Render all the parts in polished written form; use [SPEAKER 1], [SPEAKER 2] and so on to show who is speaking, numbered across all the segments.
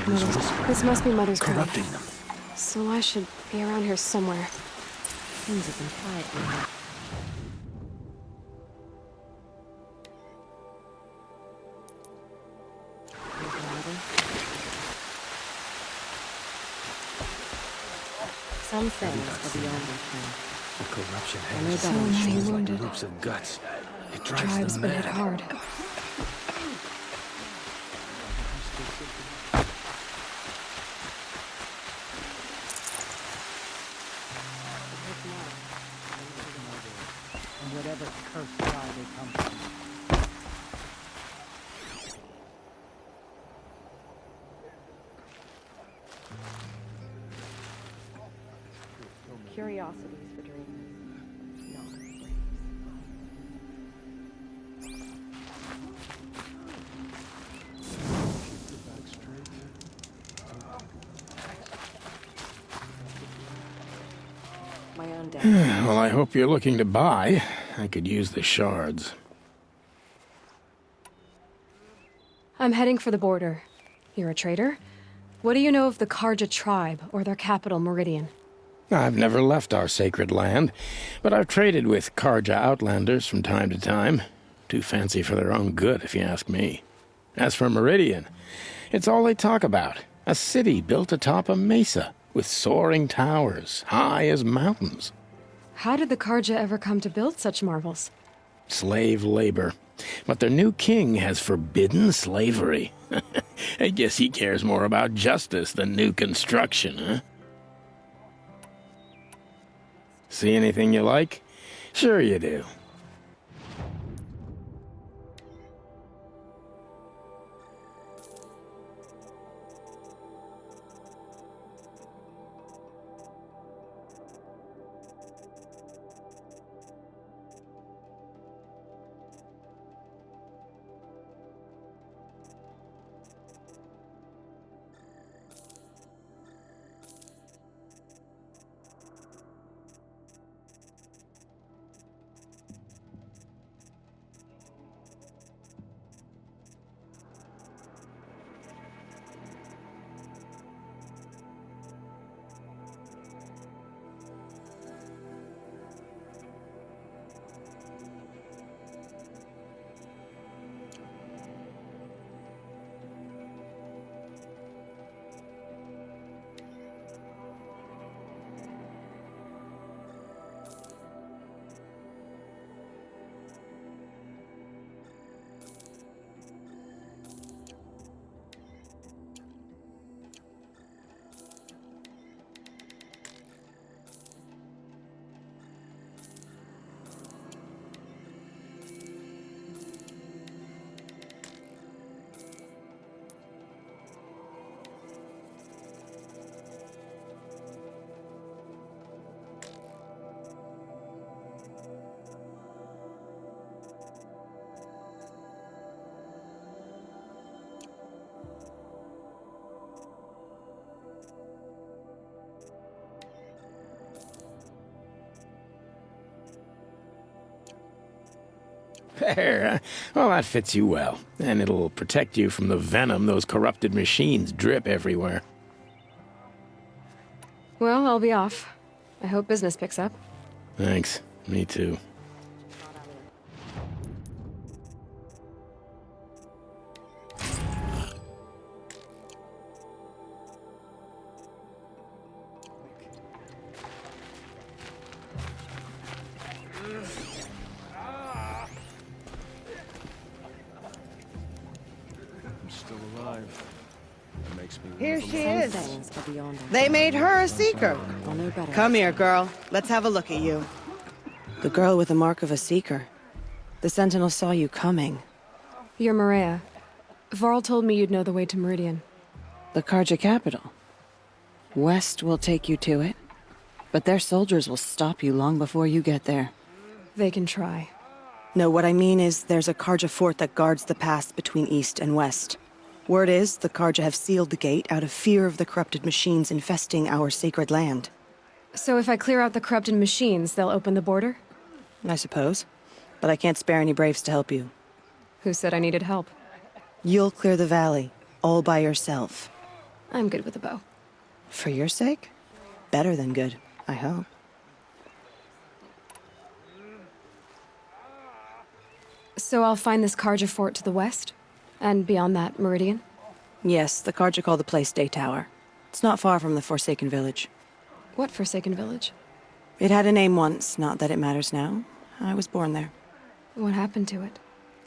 [SPEAKER 1] Mother's
[SPEAKER 2] whisper,
[SPEAKER 1] This must be Mother's grave.
[SPEAKER 2] corrupting them.
[SPEAKER 1] So I should be around here somewhere.
[SPEAKER 3] Things have been quiet lately. Some things are beyond our ken.
[SPEAKER 2] The corruption
[SPEAKER 3] And
[SPEAKER 2] hangs
[SPEAKER 3] they're
[SPEAKER 1] So
[SPEAKER 2] on
[SPEAKER 1] many
[SPEAKER 2] shores like
[SPEAKER 1] wounded.
[SPEAKER 2] loops of guts. It
[SPEAKER 1] The
[SPEAKER 2] drives
[SPEAKER 1] tribe's
[SPEAKER 2] them
[SPEAKER 1] been hit
[SPEAKER 2] mad.
[SPEAKER 1] hard.
[SPEAKER 4] And whatever cursed tribe they come from.
[SPEAKER 3] Curiosities for dreamers, not graves. My own dad.
[SPEAKER 5] Well, I hope you're looking to buy. I could use the shards.
[SPEAKER 1] I'm heading for the border. You're a trader? What do you know of the Carja tribe, or their capital, Meridian?
[SPEAKER 5] I've never left our sacred land, but I've traded with Carja outlanders from time to time. Too fancy for their own good, if you ask me. As for Meridian, it's all they talk about. A city built atop a mesa, with soaring towers, high as mountains.
[SPEAKER 1] How did the Carja ever come to build such marvels?
[SPEAKER 5] Slave labor. But their new king has forbidden slavery. I guess he cares more about justice than new construction, huh? See anything you like? Sure you do. There. Well, that fits you well. And it'll protect you from the venom those corrupted machines drip everywhere.
[SPEAKER 1] Well, I'll be off. I hope business picks up.
[SPEAKER 5] Thanks. Me too.
[SPEAKER 2] I'm still alive. That makes me
[SPEAKER 6] Here
[SPEAKER 2] one of
[SPEAKER 6] she
[SPEAKER 2] them.
[SPEAKER 6] is.
[SPEAKER 3] Some things are beyond our
[SPEAKER 6] They made her a seeker.
[SPEAKER 3] I'll know better.
[SPEAKER 6] Come here, girl. Let's have a look at you. The girl with the mark of a seeker. The Sentinel saw you coming.
[SPEAKER 1] You're Maria. Varl told me you'd know the way to Meridian.
[SPEAKER 6] The Carja capital. West will take you to it, but their soldiers will stop you long before you get there.
[SPEAKER 1] They can try.
[SPEAKER 6] No, what I mean is there's a Carja fort that guards the pass between East and West. Word is the Carja have sealed the gate out of fear of the corrupted machines infesting our sacred land.
[SPEAKER 1] So if I clear out the corrupted machines, they'll open the border?
[SPEAKER 6] I suppose. But I can't spare any braves to help you.
[SPEAKER 1] Who said I needed help?
[SPEAKER 6] You'll clear the valley, all by yourself.
[SPEAKER 1] I'm good with a bow.
[SPEAKER 6] For your sake? Better than good, I hope.
[SPEAKER 1] So I'll find this Karja fort to the west? And beyond that, Meridian?
[SPEAKER 6] Yes, the Karja call the place Day Tower. It's not far from the Forsaken Village.
[SPEAKER 1] What Forsaken Village?
[SPEAKER 6] It had a name once, not that it matters now. I was born there.
[SPEAKER 1] What happened to it?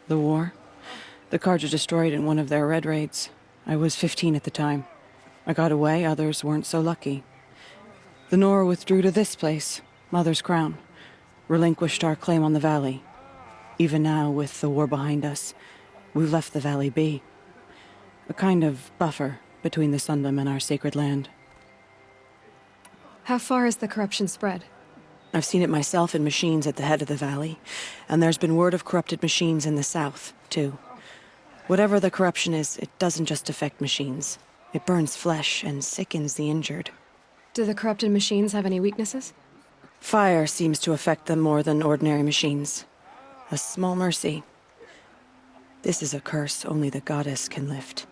[SPEAKER 6] The war. The Karja destroyed in one of their red raids. I was 15 at the time. I got away, others weren't so lucky. The Nora withdrew to this place, Mother's Crown. Relinquished our claim on the valley. Even now, with the war behind us, we've left the valley be. A kind of buffer between the Sundom and our sacred land.
[SPEAKER 1] How far has the corruption spread?
[SPEAKER 6] I've seen it myself in machines at the head of the valley, and there's been word of corrupted machines in the south, too. Whatever the corruption is, it doesn't just affect machines. It burns flesh and sickens the injured.
[SPEAKER 1] Do the corrupted machines have any weaknesses?
[SPEAKER 6] Fire seems to affect them more than ordinary machines. A small mercy. This is a curse only the goddess can lift.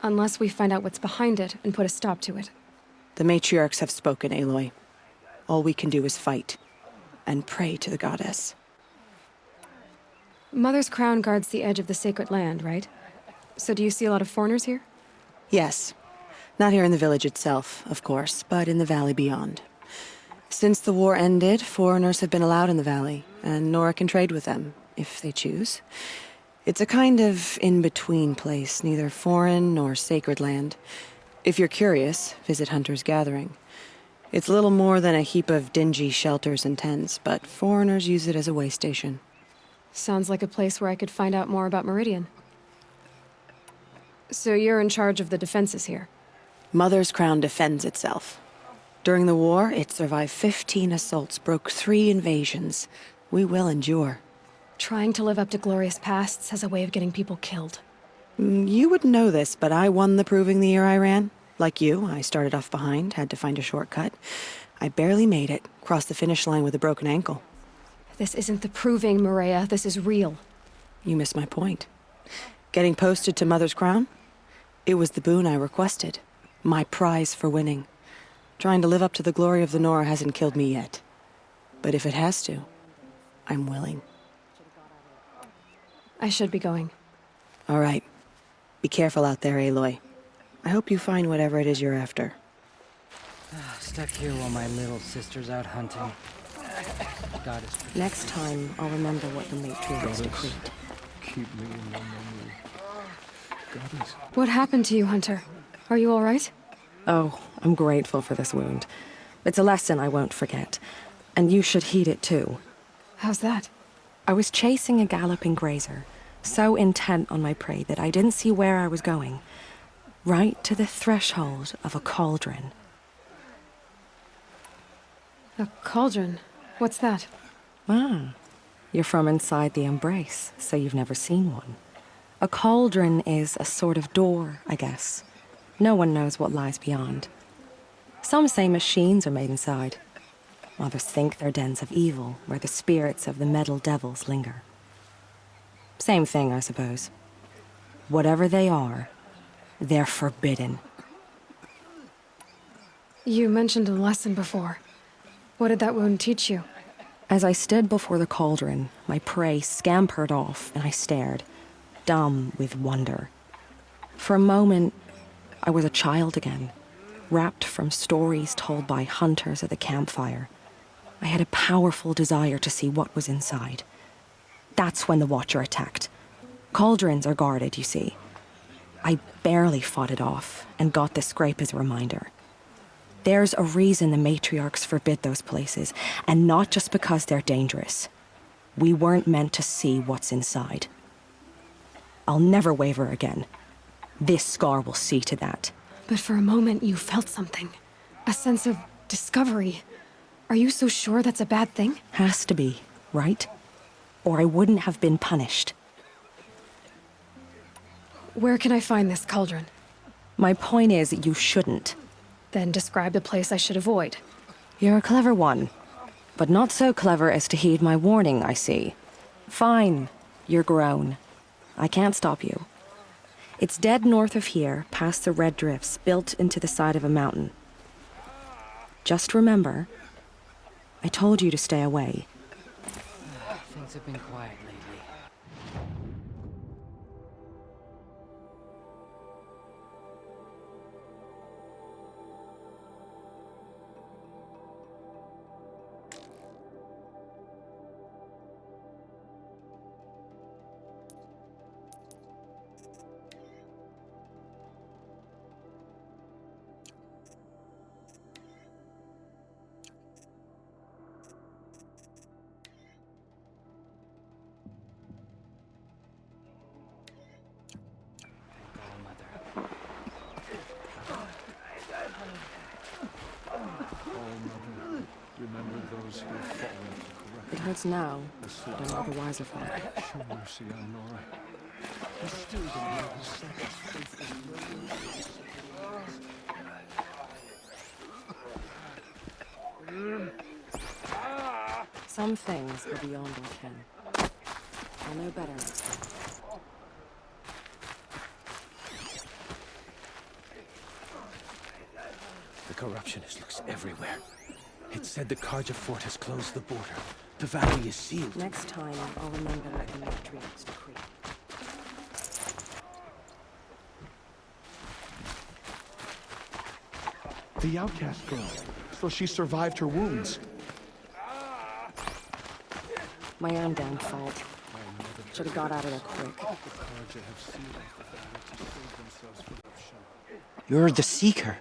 [SPEAKER 1] Unless we find out what's behind it and put a stop to it.
[SPEAKER 6] The matriarchs have spoken, Aloy. All we can do is fight. And pray to the goddess.
[SPEAKER 1] Mother's Crown guards the edge of the sacred land, right? So do you see a lot of foreigners here?
[SPEAKER 6] Yes. Not here in the village itself, of course, but in the valley beyond. Since the war ended, foreigners have been allowed in the valley, and Nora can trade with them, if they choose. It's a kind of in-between place, neither foreign nor sacred land. If you're curious, visit Hunter's Gathering. It's little more than a heap of dingy shelters and tents, but foreigners use it as a way station.
[SPEAKER 1] Sounds like a place where I could find out more about Meridian. So you're in charge of the defenses here?
[SPEAKER 6] Mother's Crown defends itself. During the war, it survived 15 assaults, broke 3 invasions. We will endure.
[SPEAKER 1] Trying to live up to glorious pasts has a way of getting people killed.
[SPEAKER 6] You wouldn't know this, but I won the proving the year I ran. Like you, I started off behind, had to find a shortcut. I barely made it, crossed the finish line with a broken ankle.
[SPEAKER 1] This isn't the proving, Maria. This is real.
[SPEAKER 6] You missed my point. Getting posted to Mother's Crown? It was the boon I requested. My prize for winning. Trying to live up to the glory of the Nora hasn't killed me yet. But if it has to, I'm willing.
[SPEAKER 1] I should be going.
[SPEAKER 6] All right. Be careful out there, Aloy. I hope you find whatever it is you're after.
[SPEAKER 4] Stuck here while my little sister's out hunting. Goddess.
[SPEAKER 3] Next time, I'll remember what the matriarchs decreed.
[SPEAKER 2] Keep me in your memory. Goddess.
[SPEAKER 1] What happened to you, Hunter? Are you all right?
[SPEAKER 3] Oh, I'm grateful for this wound. It's a lesson I won't forget. And you should heed it too.
[SPEAKER 1] How's that?
[SPEAKER 3] I was chasing a galloping grazer, so intent on my prey that I didn't see where I was going. Right to the threshold of a cauldron.
[SPEAKER 1] A cauldron? What's that?
[SPEAKER 3] Ah, you're from inside the Embrace, so you've never seen one. A cauldron is a sort of door, I guess. No one knows what lies beyond. Some say machines are made inside. Others think they're dens of evil, where the spirits of the metal devils linger. Same thing, I suppose. Whatever they are, they're forbidden.
[SPEAKER 1] You mentioned a lesson before. What did that wound teach you?
[SPEAKER 3] As I stood before the cauldron, my prey scampered off, and I stared, dumb with wonder. For a moment, I was a child again, wrapped from stories told by hunters at the campfire. I had a powerful desire to see what was inside. That's when the Watcher attacked. Cauldrons are guarded, you see. I barely fought it off, and got this scrape as a reminder. There's a reason the matriarchs forbid those places, and not just because they're dangerous. We weren't meant to see what's inside. I'll never waver again. This scar will see to that.
[SPEAKER 1] But for a moment, you felt something. A sense of discovery. Are you so sure that's a bad thing?
[SPEAKER 3] Has to be, right? Or I wouldn't have been punished.
[SPEAKER 1] Where can I find this cauldron?
[SPEAKER 3] My point is, you shouldn't.
[SPEAKER 1] Then describe the place I should avoid.
[SPEAKER 3] You're a clever one. But not so clever as to heed my warning, I see. Fine. You're grown. I can't stop you. It's dead north of here, past the red drifts, built into the side of a mountain. Just remember, I told you to stay away.
[SPEAKER 4] Things have been quiet lately.
[SPEAKER 2] Remember those who have fallen to correct.
[SPEAKER 3] It hurts now, but I'm all the wiser for it.
[SPEAKER 2] Show mercy on Nora. He's still the one who set his faithful
[SPEAKER 3] Some things are beyond our ken. I'll know better next time.
[SPEAKER 2] The corruptionist looks everywhere. It said the Karja fort has closed the border. The valley is sealed.
[SPEAKER 3] Next time, I'll remember what the Matriarch's decree.
[SPEAKER 7] The outcast girl. So she survived her wounds.
[SPEAKER 3] My own damn fault. Should have got out of there quick.
[SPEAKER 2] The Karja have sealed off the valley to save themselves from corruption.
[SPEAKER 8] You're the Seeker.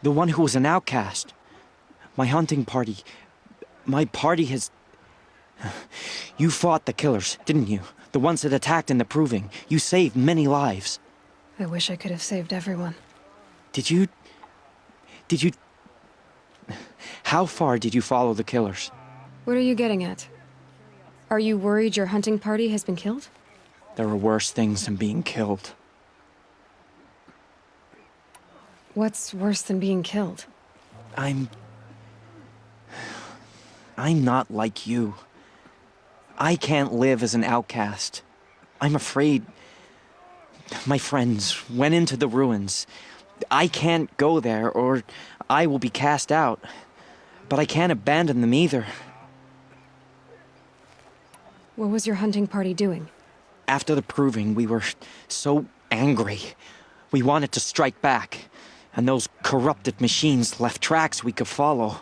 [SPEAKER 8] The one who was an outcast. My hunting party. My party has... You fought the killers, didn't you? The ones that attacked in the Proving. You saved many lives.
[SPEAKER 1] I wish I could have saved everyone.
[SPEAKER 8] Did you... How far did you follow the killers?
[SPEAKER 1] What are you getting at? Are you worried your hunting party has been killed?
[SPEAKER 8] There are worse things than being killed.
[SPEAKER 1] What's worse than being killed?
[SPEAKER 8] I'm not like you. I can't live as an outcast. I'm afraid my friends went into the ruins. I can't go there or I will be cast out. But I can't abandon them either.
[SPEAKER 1] What was your hunting party doing?
[SPEAKER 8] After the Proving, we were so angry. We wanted to strike back. And those corrupted machines left tracks we could follow.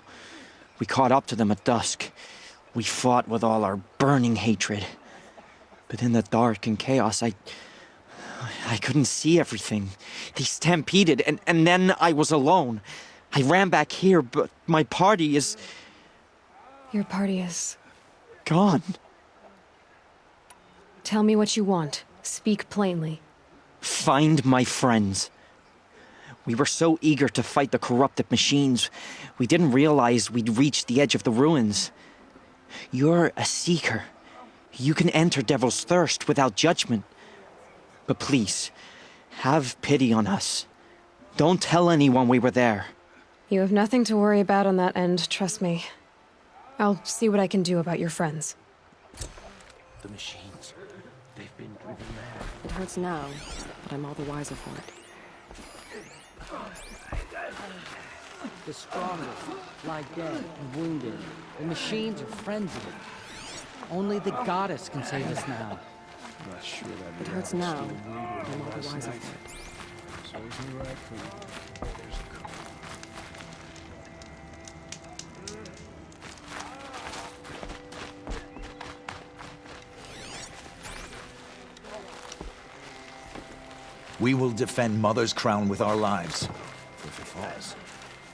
[SPEAKER 8] We caught up to them at dusk. We fought with all our burning hatred. But in the dark and chaos, I couldn't see everything. They stampeded, and then I was alone. I ran back here, but my party is...
[SPEAKER 1] Your party is...
[SPEAKER 8] gone.
[SPEAKER 1] Tell me what you want. Speak plainly.
[SPEAKER 8] Find my friends. We were so eager to fight the corrupted machines, we didn't realize we'd reached the edge of the ruins. You're a Seeker. You can enter Devil's Thirst without judgment. But please, have pity on us. Don't tell anyone we were there.
[SPEAKER 1] You have nothing to worry about on that end, trust me. I'll see what I can do about your friends.
[SPEAKER 2] The machines. They've been driven mad.
[SPEAKER 3] It hurts now, but I'm all the wiser for it.
[SPEAKER 4] The strongest lie dead and wounded. The machines are frenzied. Only the goddess can save us now.
[SPEAKER 2] I'm not sure that
[SPEAKER 3] It hurts now, but I'm all the wiser for it.
[SPEAKER 2] serves me right for there's a cook.
[SPEAKER 9] We will defend Mother's Crown with our lives. If it falls,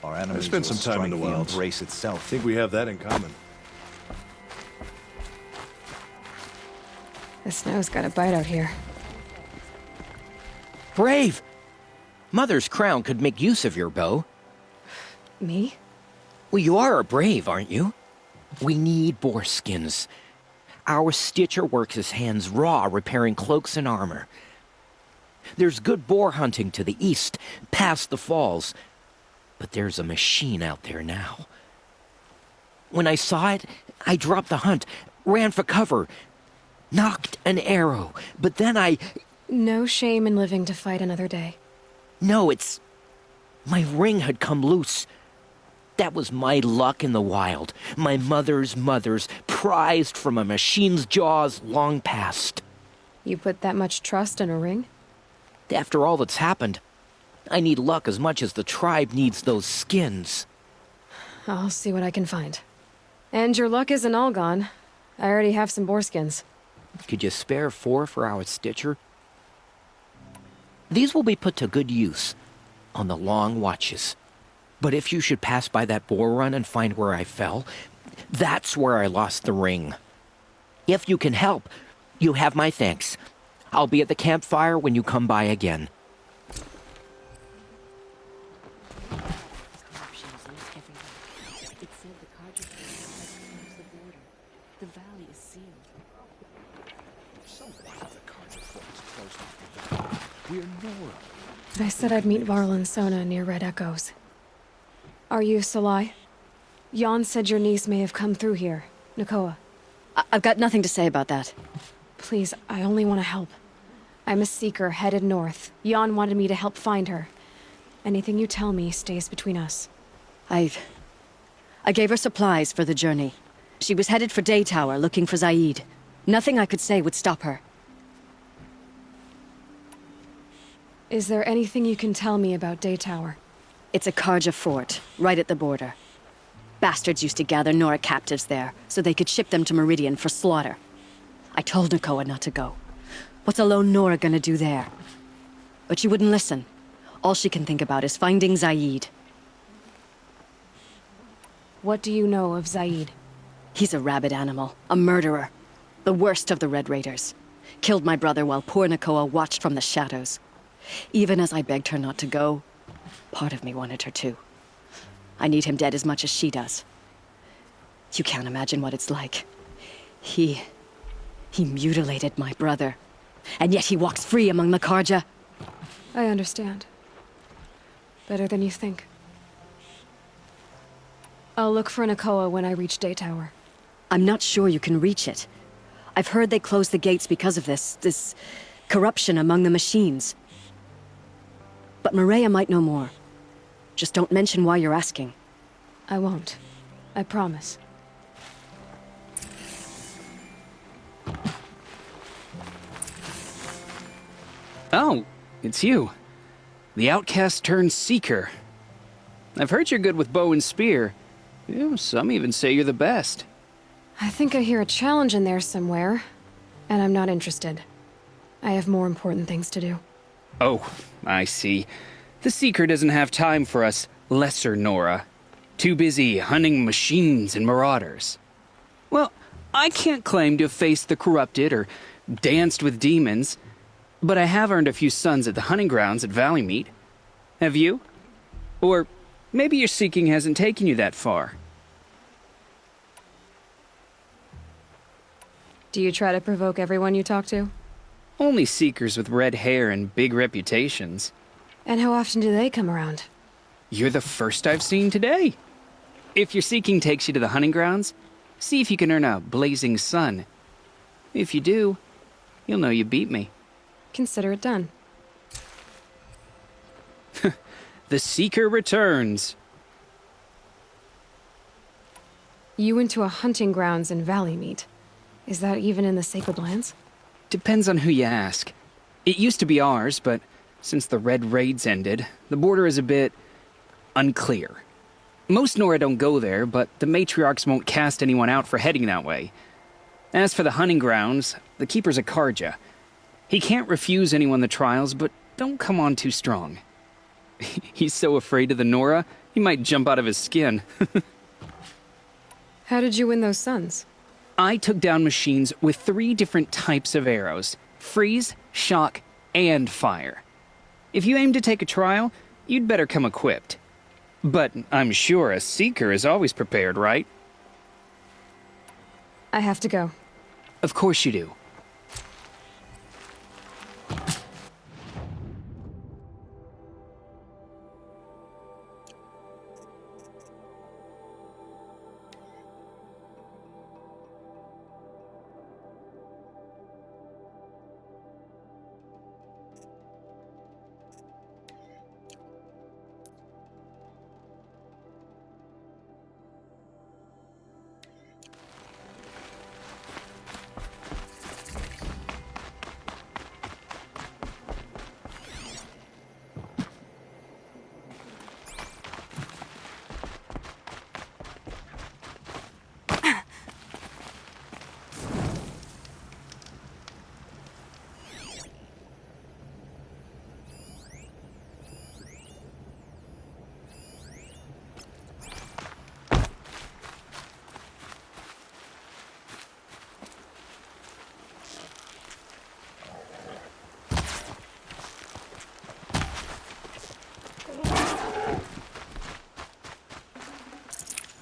[SPEAKER 9] our enemies
[SPEAKER 7] spent
[SPEAKER 9] will
[SPEAKER 7] some time in
[SPEAKER 9] strike
[SPEAKER 7] the wilds.
[SPEAKER 9] embrace itself.
[SPEAKER 7] I think we have that in common.
[SPEAKER 1] The snow's got a bite out here.
[SPEAKER 10] Brave! Mother's Crown could make use of your bow.
[SPEAKER 1] Me?
[SPEAKER 10] Well, you are a brave, aren't you? We need boar skins. Our Stitcher works his hands raw repairing cloaks and armor. There's good boar hunting to the east, past the falls. But there's a machine out there now. When I saw it, I dropped the hunt, ran for cover, knocked an arrow, but then
[SPEAKER 1] No shame in living to fight another day.
[SPEAKER 10] No, it's... My ring had come loose. That was my luck in the wild. My mother's prized from a machine's jaws long past.
[SPEAKER 1] You put that much trust in a ring?
[SPEAKER 10] After all that's happened, I need luck as much as the tribe needs those skins.
[SPEAKER 1] I'll see what I can find. And your luck isn't all gone. I already have some boar skins.
[SPEAKER 10] Could you spare 4 for our Stitcher? These will be put to good use on the long watches. But if you should pass by that boar run and find where I fell, that's where I lost the ring. If you can help, you have my thanks. I'll be at the campfire when you come by again.
[SPEAKER 2] We're Nora.
[SPEAKER 1] I said I'd meet Varl and Sona near Red Echoes. Are you Salai? Jan said your niece may have come through here, Nakoa.
[SPEAKER 11] I've got nothing to say about that.
[SPEAKER 1] Please, I only want to help. I'm a seeker headed north. Jan wanted me to help find her. Anything you tell me stays between us.
[SPEAKER 11] I gave her supplies for the journey. She was headed for Daytower looking for Zaid. Nothing I could say would stop her.
[SPEAKER 1] Is there anything you can tell me about Daytower?
[SPEAKER 11] It's a Karja fort, right at the border. Bastards used to gather Nora captives there, so they could ship them to Meridian for slaughter. I told Nakoa not to go. What's a lone Nora gonna do there? But she wouldn't listen. All she can think about is finding Zaid.
[SPEAKER 1] What do you know of Zaid?
[SPEAKER 11] He's a rabid animal, a murderer. The worst of the Red Raiders. Killed my brother while poor Nakoa watched from the shadows. Even as I begged her not to go, part of me wanted her to. I need him dead as much as she does. You can't imagine what it's like. He mutilated my brother. And yet he walks free among the Karja.
[SPEAKER 1] I understand. Better than you think. I'll look for Nakoa when I reach Daytower.
[SPEAKER 11] I'm not sure you can reach it. I've heard they closed the gates because of this corruption among the machines. But Maria might know more. Just don't mention why you're asking.
[SPEAKER 1] I won't. I promise.
[SPEAKER 12] Oh, it's you. The outcast turned seeker. I've heard you're good with bow and spear. Some even say you're the best.
[SPEAKER 1] I think I hear a challenge in there somewhere, and I'm not interested. I have more important things to do.
[SPEAKER 12] Oh, I see. The Seeker doesn't have time for us lesser Nora. Too busy hunting machines and marauders. Well, I can't claim to have faced the corrupted or danced with demons, but I have earned a few sons at the hunting grounds at Valleymeet. Have you? Or maybe your seeking hasn't taken you that far.
[SPEAKER 1] Do you try to provoke everyone you talk to?
[SPEAKER 12] Only seekers with red hair and big reputations.
[SPEAKER 1] And how often do they come around?
[SPEAKER 12] You're the first I've seen today. If your seeking takes you to the hunting grounds, see if you can earn a blazing sun. If you do, you'll know you beat me.
[SPEAKER 1] Consider it done.
[SPEAKER 12] The Seeker returns.
[SPEAKER 1] You went to a hunting grounds in Valleymeet. Is that even in the Sacred Lands?
[SPEAKER 12] Depends on who you ask. It used to be ours, but since the Red Raids ended, the border is a bit unclear. Most Nora don't go there, but the matriarchs won't cast anyone out for heading that way. As for the hunting grounds, the keeper's a Karja. He can't refuse anyone the trials, but don't come on too strong. He's so afraid of the Nora, he might jump out of his skin.
[SPEAKER 1] How did you win those sons?
[SPEAKER 12] I took down machines with 3 different types of arrows: freeze, shock, and fire. If you aim to take a trial, you'd better come equipped. But I'm sure a seeker is always prepared, right?
[SPEAKER 1] I have to go.
[SPEAKER 12] Of course you do.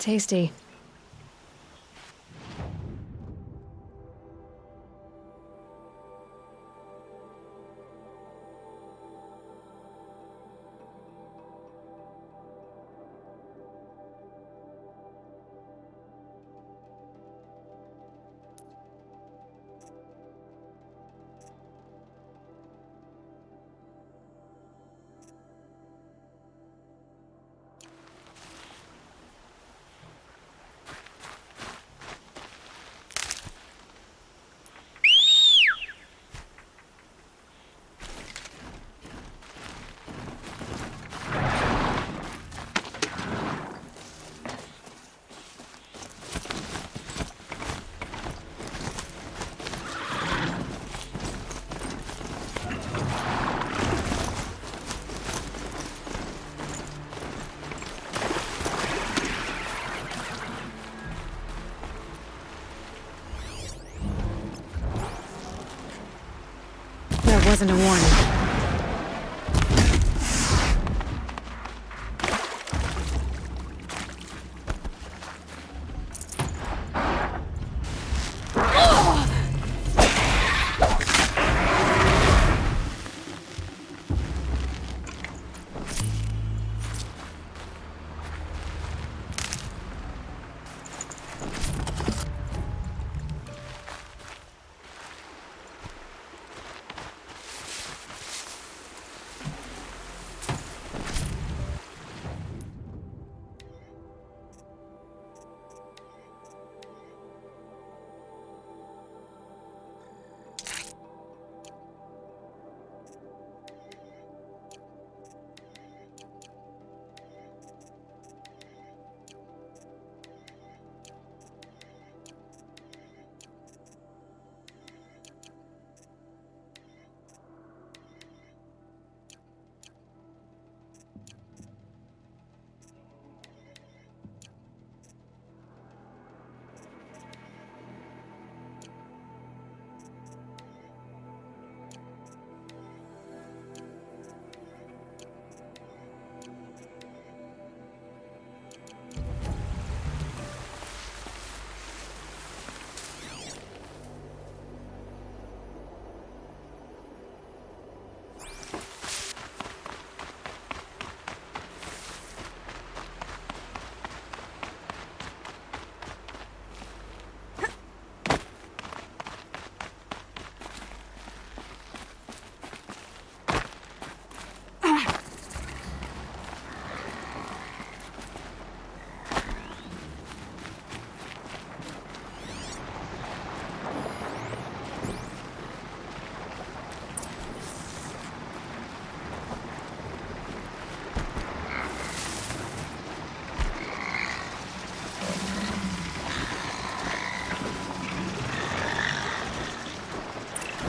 [SPEAKER 1] Tasty. That wasn't a warning.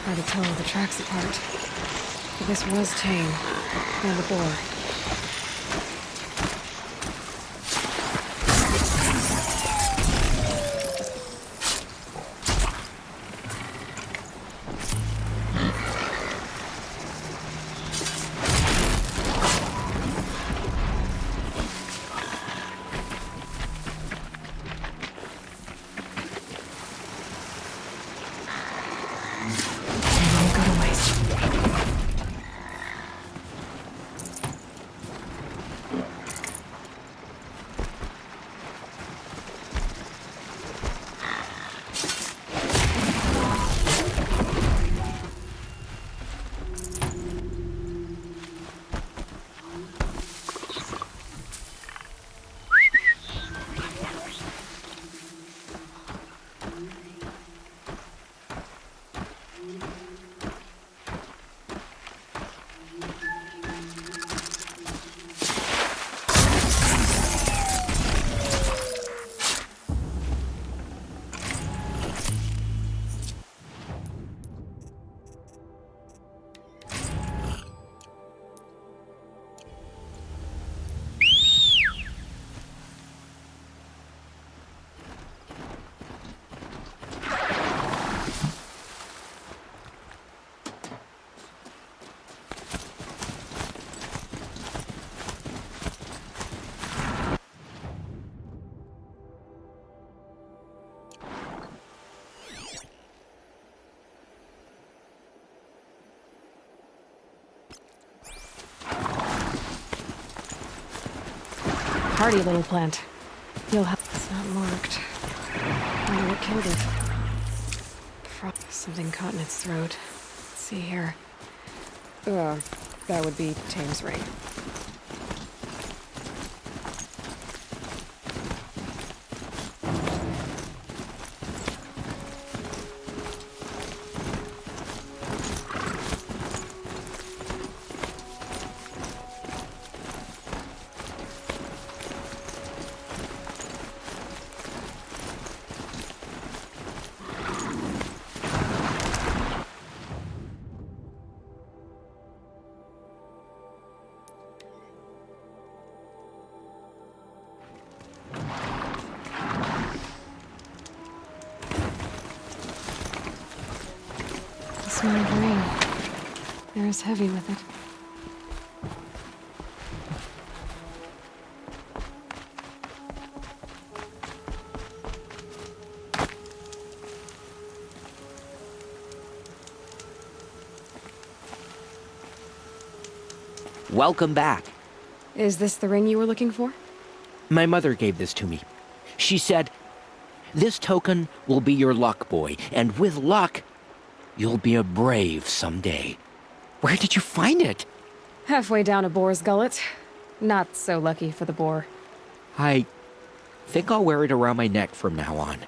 [SPEAKER 1] Hard to tell the tracks apart. But this was tame. And the boar. Hardy little plant. You'll have... It's not marked. Wonder what killed it. Something caught in its throat. Let's see here. That would be Tame's ring. The smell of rain. Air is heavy with it.
[SPEAKER 10] Welcome back.
[SPEAKER 1] Is this the ring you were looking for?
[SPEAKER 10] My mother gave this to me. She said, "This token will be your luck, boy, and with luck, you'll be a brave someday." Where did you find it?
[SPEAKER 1] Halfway down a boar's gullet. Not so lucky for the boar.
[SPEAKER 10] I think I'll wear it around my neck from now on.